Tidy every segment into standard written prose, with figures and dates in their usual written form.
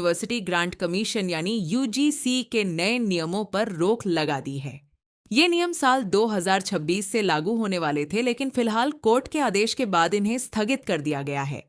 University grant commission यानी UGC के नए नियमों पर रोक लगा दी है। ये नियम साल 2026 से लागू होने वाले थे, लेकिन फिलहाल कोर्ट के आदेश के बाद इन्हें स्थगित कर दिया गया है।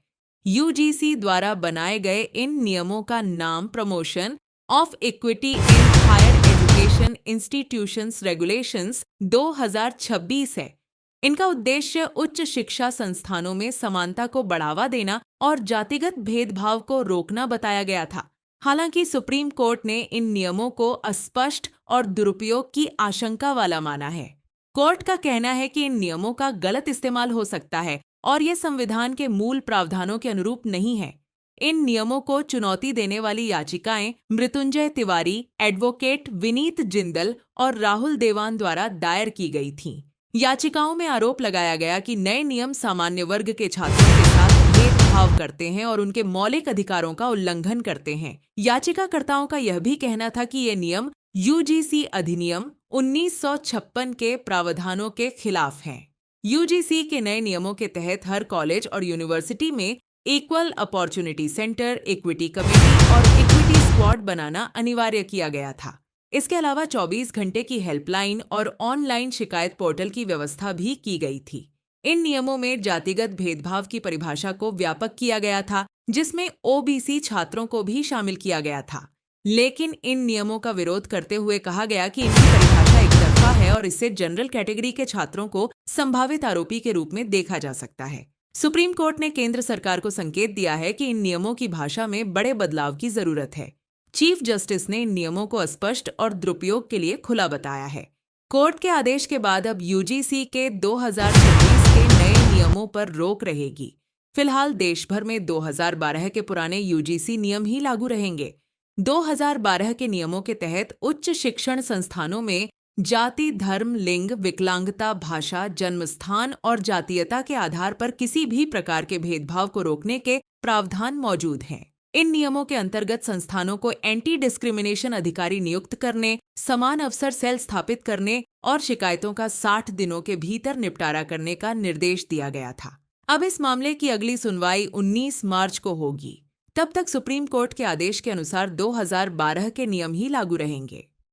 यूजीसी द्वारा बनाए गए इन नियमों का नाम promotion of equity in higher education institutions regulations 2026 है। इनका उद्देश्य उच्च शिक्षा संस्थानों में समानता को बढ़ावा देना और जातिगत भेदभाव को रोकना बताया गया था। हालांकि सुप्रीम कोर्ट ने इन नियमों को अस्पष्ट और दुरुपयोग की आशंका वाला माना है। कोर्ट का कहना है कि इन नियमों का गलत इस्तेमाल हो सकता है और ये संविधान के मूल प्रावधानों के अनुरूप नहीं है। इन नियमों को चुनौती देने वाली याचिकाएं मृत्युंजय तिवारी, एडवोकेट विनीत जिंदल और राहुल देवान द्वारा दायर की गई थीं। याचिकाओं में आरोप लगाया गया कि नए नियम सामान्य वर्ग के छात्रों के साथ भेदभाव करते हैं और उनके मौलिक अधिकारों का उल्लंघन करते हैं। याचिकाकर्ताओं का यह भी कहना था कि ये नियम यूजीसी अधिनियम 1956 के प्रावधानों के खिलाफ हैं। यूजीसी के नए नियमों के तहत हर कॉलेज और यूनिवर्सिटी में equal opportunity centre, equity committee और इक्विटी स्क्वाड बनाना अनिवार्य किया गया था। इसके अलावा 24 घंटे की हेल्पलाइन और ऑनलाइन शिकायत पोर्टल की व्यवस्था भी की गई थी। इन नियमों में जातिगत भेदभाव की परिभाषा को व्यापक किया गया था, जिसमें ओबीसी छात्रों को भी शामिल किया गया था। लेकिन इन नियमों का विरोध करते हुए कहा गया कि इनकी परिभाषा एकतरफा है और इससे जनरल कैटेगरी के छात्रों को संभावित आरोपी के रूप में देखा जा सकता है। सुप्रीम कोर्ट ने केंद्र सरकार को संकेत दिया है कि इन नियमों की भाषा में बड़े बदलाव की जरूरत है। चीफ जस्टिस ने इन नियमों को अस्पष्ट और दुरुपयोग के लिए खुला बताया है। कोर्ट के आदेश के बाद अब यूजीसी के 2026 के नए नियमों पर रोक रहेगी। फिलहाल देश भर में 2012 के पुराने यूजीसी नियम ही लागू रहेंगे। 2012 के नियमों के तहत उच्च शिक्षण संस्थानों में जाति, धर्म, लिंग, विकलांगता, भाषा, जन्मस्थान और जातीयता के आधार पर किसी भी प्रकार के भेदभाव को रोकने के प्रावधान मौजूद हैं। इन नियमों के अंतर्गत संस्थानों को एंटी डिस्क्रिमिनेशन अधिकारी नियुक्त करने, समान अवसर सेल स्थापित करने और शिकायतों का 60 दिनों के भीतर निपटारा करने का निर्देश दिया गया था। अब इस मामले की अगली सुनवाई 19 मार्च को होगी। तब तक सुप्रीम कोर्ट के आदेश के अनुसार 2012 के नियम ही लागू रहेंगे।